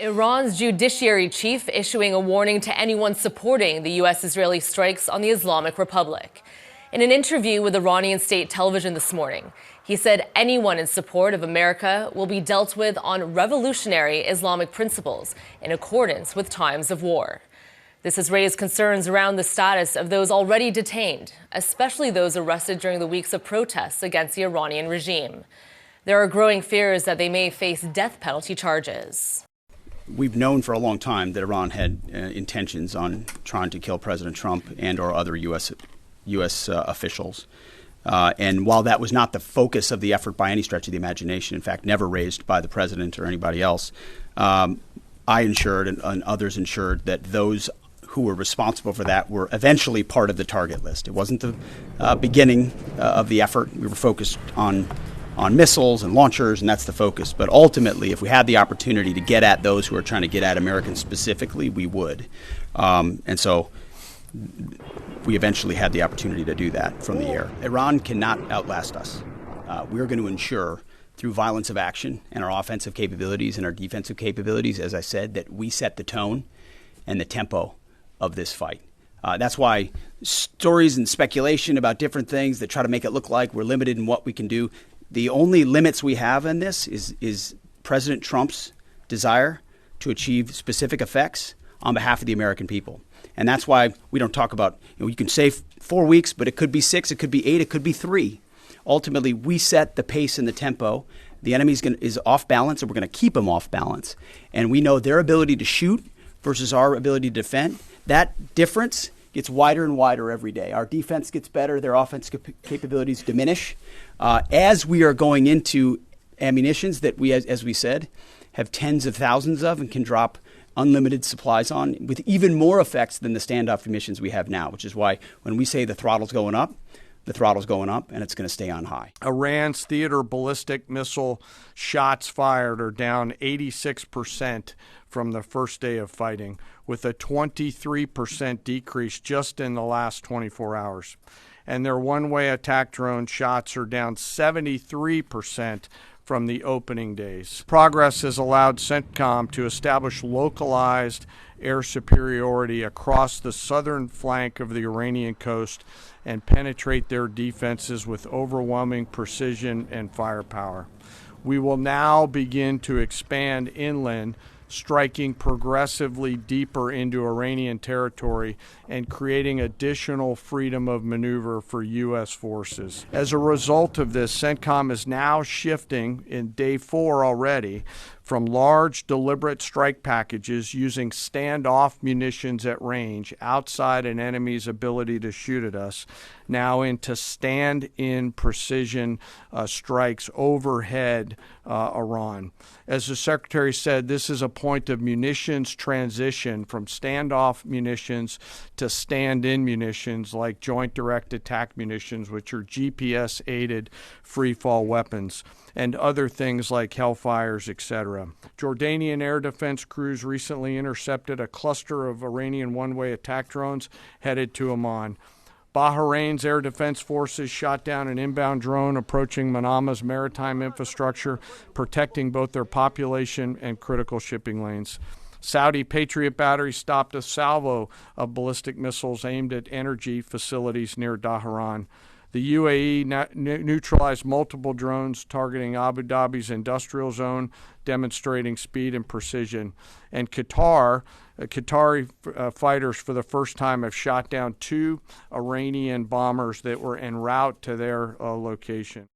Iran's judiciary chief issuing a warning to anyone supporting the U.S.-Israeli strikes on the Islamic Republic. In an interview with Iranian state television this morning, he said anyone in support of America will be dealt with on revolutionary Islamic principles in accordance with times of war. This has raised concerns around the status of those already detained, especially those arrested during the weeks of protests against the Iranian regime. There are growing fears that they may face death penalty charges. We've known for a long time that Iran had intentions on trying to kill President Trump and or other U.S. Officials. And while that was not the focus of the effort by any stretch of the imagination, in fact, never raised by the president or anybody else, I ensured and others ensured that those who were responsible for that were eventually part of the target list. It wasn't the beginning of the effort. We were focused on missiles and launchers, and that's the focus. But ultimately, if we had the opportunity to get at those who are trying to get at Americans specifically, we would. And so we eventually had the opportunity to do that from the air. Iran cannot outlast us. We're going to ensure through violence of action and our offensive capabilities and our defensive capabilities, as I said, that we set the tone and the tempo of this fight. That's why stories and speculation about different things that try to make it look like we're limited in what we can do. The only limits we have in this is President Trump's desire to achieve specific effects on behalf of the American people. And that's why we don't talk about, you can say 4 weeks, but it could be 6, it could be 8, it could be 3. Ultimately, we set the pace and the tempo. The enemy is off balance, and we're going to keep them off balance. And we know their ability to shoot versus our ability to defend. That difference gets wider and wider every day. Our defense gets better. Their offense capabilities diminish. As we are going into ammunitions that we, as we said, have tens of thousands of and can drop unlimited supplies on with even more effects than the standoff munitions we have now, which is why when we say the throttle's going up, the throttle's going up, and it's going to stay on high. Iran's theater ballistic missile shots fired are down 86% from the first day of fighting, with a 23% decrease just in the last 24 hours. And their one-way attack drone shots are down 73% from the opening days. Progress has allowed CENTCOM to establish localized air superiority across the southern flank of the Iranian coast and penetrate their defenses with overwhelming precision and firepower. We will now begin to expand inland, striking progressively deeper into Iranian territory and creating additional freedom of maneuver for U.S. forces. As a result of this, CENTCOM is now shifting in day 4 already from large deliberate strike packages using standoff munitions at range outside an enemy's ability to shoot at us, now into stand-in precision strikes overhead Iran. As the Secretary said, this is a point of munitions transition from standoff munitions to stand-in munitions like joint direct attack munitions, which are GPS-aided free-fall weapons, and other things like Hellfires, etc. Jordanian air defense crews recently intercepted a cluster of Iranian one-way attack drones headed to Amman. Bahrain's air defense forces shot down an inbound drone approaching Manama's maritime infrastructure, protecting both their population and critical shipping lanes. Saudi Patriot batteries stopped a salvo of ballistic missiles aimed at energy facilities near Dhahran. The UAE neutralized multiple drones targeting Abu Dhabi's industrial zone, demonstrating speed and precision. And Qatari fighters for the first time have shot down 2 Iranian bombers that were en route to their location.